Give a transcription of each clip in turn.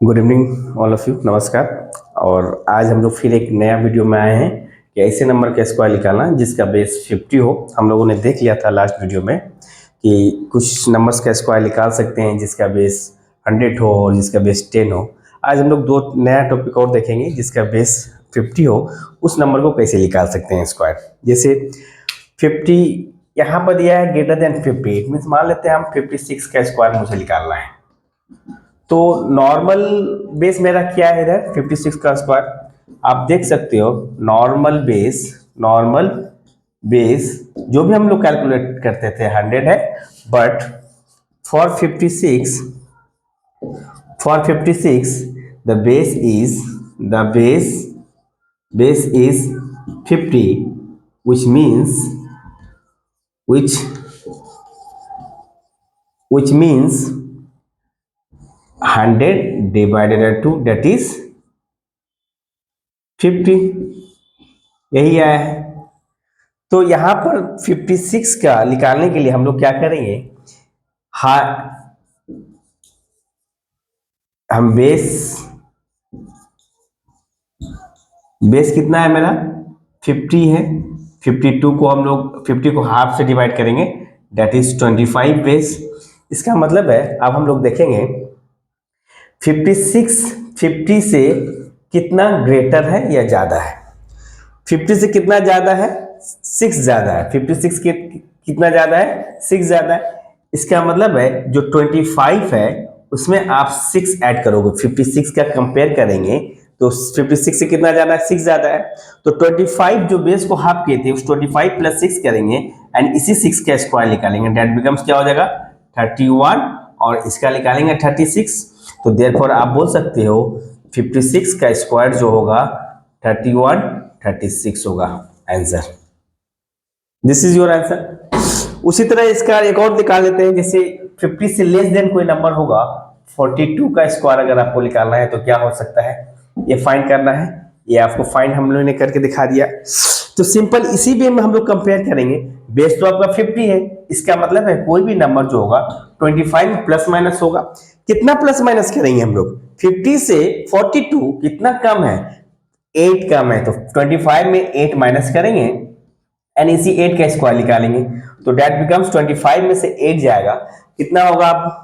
Good evening all of you, नमस्कार। और आज हम लोग फिर एक नया वीडियो में आए हैं कि ऐसे नंबर का स्क्वायर निकालना जिसका बेस 50 हो। हम लोगों ने देख लिया था लास्ट वीडियो में कि कुछ नंबर्स का स्क्वायर निकाल सकते हैं जिसका बेस 100 हो और जिसका बेस 10 हो। आज हम लोग दो नया टॉपिक और देखेंगे जिसका बेस 50 हो, उस नंबर को कैसे निकाल सकते हैं स्क्वायर। जैसे 50 यहाँ पर दिया है ग्रेटर देन 50, मीन्स मान लेते हैं हम 56 का स्क्वायर मुझे निकालना है। तो नॉर्मल बेस मेरा क्या है इधर 56 का स्क्वायर, आप देख सकते हो। नॉर्मल बेस जो भी हम लोग कैलकुलेट करते थे 100 है, but for 56 the base is 50, which means 100 divided by 2, that is 50, यही आया है। तो यहां पर 56 का निकालने के लिए हम लोग क्या करेंगे, हम बेस कितना है मेरा 50 है। 52 को हम लोग 50 को हाफ से डिवाइड करेंगे, दैट इज 25 बेस। इसका मतलब है अब हम लोग देखेंगे 56 50 से कितना ग्रेटर है या ज्यादा है। 50 से कितना ज्यादा है, 6 ज्यादा है। 56 के कितना ज्यादा है, 6 ज्यादा है। इसका मतलब है जो 25 है उसमें आप 6 ऐड करोगे। 56 का कंपेयर करेंगे तो 56 से कितना ज्यादा है, 6 ज्यादा है। तो 25 जो बेस को हाफ किए थे उस 25 प्लस 6 करेंगे एंड इसी 6 का स्क्वायर निकालेंगे, दैट बिकम्स क्या हो जाएगा 31, और इसका निकालेंगे 36। तो देयरफॉर आप बोल सकते हो 56 का स्क्वायर जो होगा 31 36 होगा answer. This is your answer. उसी तरह इसका एक और निकाल लेते हैं। जैसे 50 से लेस देन कोई नंबर होगा, 42 का स्क्वायर अगर आपको निकालना है तो क्या हो सकता है, ये फाइंड करना है। ये आपको फाइंड हम लोगों ने करके दिखा दिया। तो सिंपल इसी वे में हम लोग कंपेयर करेंगे। बेस तो आपका 50 है, इसका मतलब है कोई भी नंबर जो होगा 25 में प्लस माइनस होगा। कितना प्लस माइनस करेंगे हम लोग, 50 से 42 कितना कम है, 8 कम है। तो 25 में 8 माइनस करेंगे एंड इसी 8 का स्क्वायर निकालेंगे। तो दैट बिकम्स 25 में से 8 जाएगा, कितना होगा आप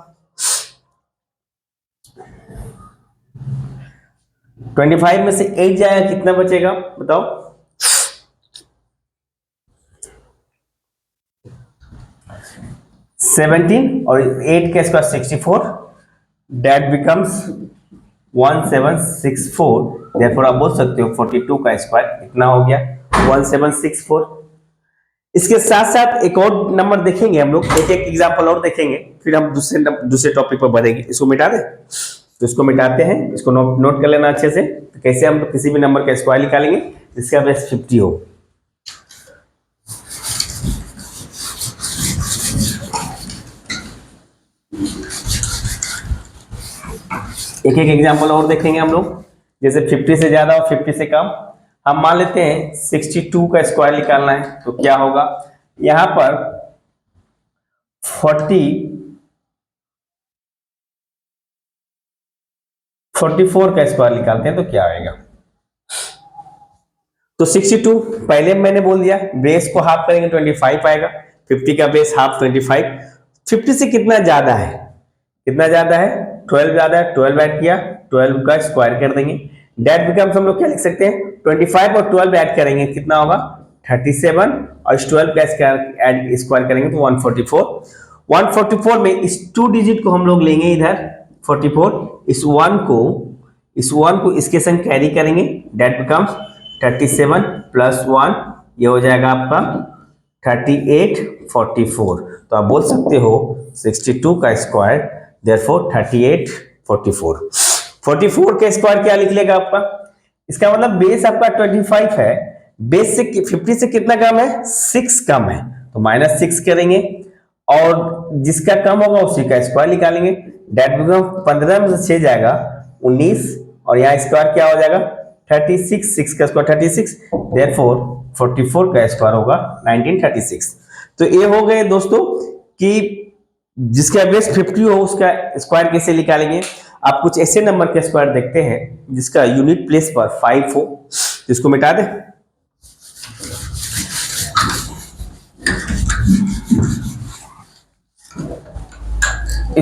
25 में से 8 जाएगा, कितना बचेगा बताओ। 17 और 8 का स्क्वायर 64, दैट बिकम्स 1764। देयरफॉर आप बोल सकते हो 42 का स्क्वायर कितना हो गया 1764। इसके साथ साथ एक और नंबर देखेंगे हम लोग, एक एग्जांपल और देखेंगे, फिर हम दूसरे टॉपिक पर बढ़ेंगे। इसको मिटा दे, तो इसको मिटाते हैं, इसको नोट कर लेना अच्छे से। तो कैसे हम किसी भी नंबर का स्क्वायर निकालेंगे जिसका बेस 50 हो। एक एक एग्जांपल और देखेंगे हम लोग। जैसे 50 से ज्यादा और 50 से कम, हम मान लेते हैं 62 का स्क्वायर निकालना है तो क्या होगा, यहां पर 44 का स्क्वायर निकालते हैं तो क्या आएगा। तो 62 पहले मैंने बोल दिया, बेस को हाफ करेंगे 25 आएगा। 50 का बेस हाफ 25। 50 से कितना ज्यादा है, कितना ज्यादा है 12 ज्यादा है, 12 ऐड किया, 12 का स्क्वायर कर देंगे। दैट बिकम्स हम लोग क्या लिख सकते हैं 25 और 12 ऐड करेंगे कितना होगा 37, और इस 12 का स्क्वायर करेंगे तो 144। 144 में इस 2 डिजिट को हम लोग लेंगे इधर 44, इस 1 को इसके संग कैरी करेंगे, दैट बिकम्स 37 प्लस 1, ये हो जाएगा आपका 38 44। तो आप बोल सकते हो 62 का स्क्वायर देयरफॉर 38 44। 44 का स्क्वायर क्या लिख लेगा आपका, इसका मतलब बेस आपका 25 है, बेस से 50 से कितना कम है 6 कम है, तो -6 करेंगे और जिसका कम होगा उसी का स्क्वायर निकालेंगे। दैट बिकम 15 में से 6 जाएगा 19, और यहाँ स्क्वायर क्या हो जाएगा 36, 6 का स्क्वायर 36, देयरफॉर 44 का स्क्वायर होगा 1936। तो ये हो गए दोस्तों कि जिसका बेस 50 हो उसका स्क्वायर कैसे निकालेंगे? आप कुछ ऐसे नंबर के स्क्वायर देखते हैं जिसका यूनिट प्लेस पर 5 हो, जिसको मिटा दें।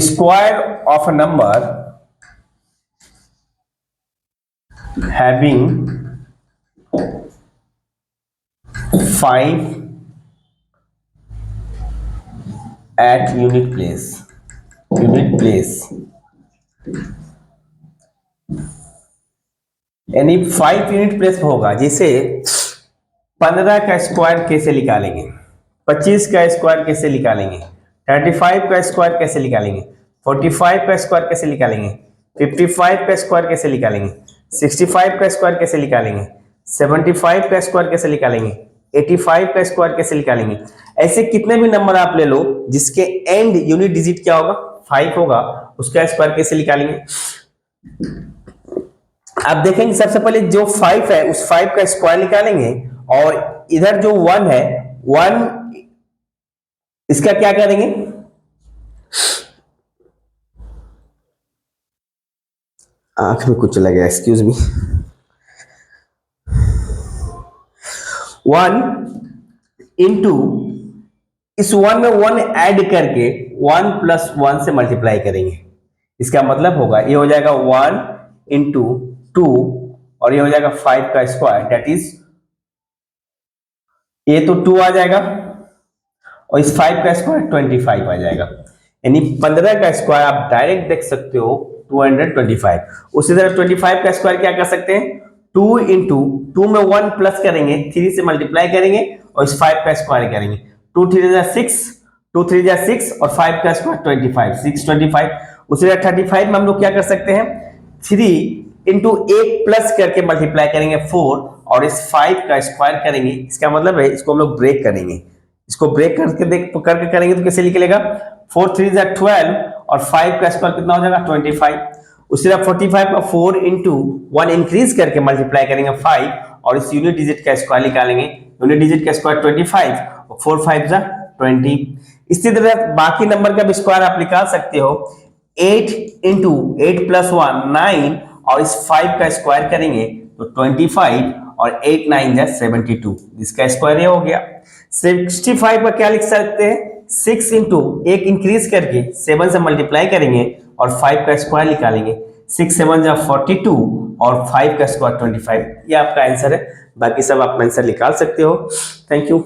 Square of a number having 5 at unit place यानी 5 यूनिट प्लेस पे होगा। जैसे 15 का स्क्वायर कैसे निकालेंगे, 25 का स्क्वायर कैसे निकालेंगे, 35 का स्क्वायर कैसे निकालेंगे, 45 का स्क्वायर कैसे निकालेंगे, 55 का स्क्वायर कैसे निकालेंगे, 65 का स्क्वायर कैसे निकालेंगे, 75 का स्क्वायर कैसे निकालेंगे, 85 का स्क्वायर कैसे निकालेंगे। ऐसे कितने भी नंबर आप ले लो जिसके एंड यूनिट डिजिट क्या होगा, 5 होगा, उसका स्क्वायर कैसे निकालेंगे। आप देखेंगे सबसे पहले जो 5 है उस 5 का स्क्वायर निकालेंगे और इधर जो 1 है 1 इसका क्या करेंगे, आंख में कुछ लगा, एक्सक्यूज मी। 1 इंटू इस 1 में 1 ऐड करके 1 प्लस 1 से मल्टीप्लाई करेंगे। इसका मतलब होगा ये हो जाएगा 1 इंटू 2 और ये हो जाएगा 5 का स्क्वायर, दैट इज ये तो 2 आ जाएगा और इस 5 का स्क्वायर 25 आ जाएगा। यानी 15 का स्क्वायर आप डायरेक्ट देख सकते हो 225। उसी तरह 25 का स्क्वायर क्या कर सकते हैं, 2 इंटू 2 में 1 प्लस करेंगे, 3 से मल्टीप्लाई करेंगे और इस 5 का स्क्वायर करेंगे। 2 3 जा 6, 2 3 जा 6 और 5 का स्क्वायर 25, 625। उसी तरह 35 में हम लोग क्या कर सकते हैं, 3 इंटू 1 प्लस करके मल्टीप्लाई करेंगे 4 और इस 5 का स्क्वायर करेंगे। इसका मतलब है इसको हम लोग ब्रेक करेंगे, इसको ब्रेक करके करेंगे तो कैसे निकलेगा, 4 3 जा 12 और 5 का स्क्वायर कितना हो जाएगा 25। उसी तरह 45 का 4 इंटू 1 इंक्रीज करके मल्टीप्लाई करेंगे 5 और इस यूनिट डिजिट का स्क्वायर निकालेंगे। यूनिट डिजिट का स्क्वायर 25 और 4 5 जा 20। इसी तरह बाकी नंबर का भी स्क्वायर आप निकाल सकते हो। 8 इंटू 8 प्लस 1 9 और इस 5 का स्क्वायर करेंगे तो 25 और 8 9 जा 72, इसका स्क्वायर ये हो गया। 65 का क्या लिख सकते हैं, 6 इंटू 1 इंक्रीज करके 7 से मल्टीप्लाई करेंगे और 5 का स्क्वायर निकालेंगे। 6 7 जा 42 और 5 का स्क्वायर 25। ये आपका आंसर है। बाकी सब आप आंसर निकाल सकते हो। Thank you.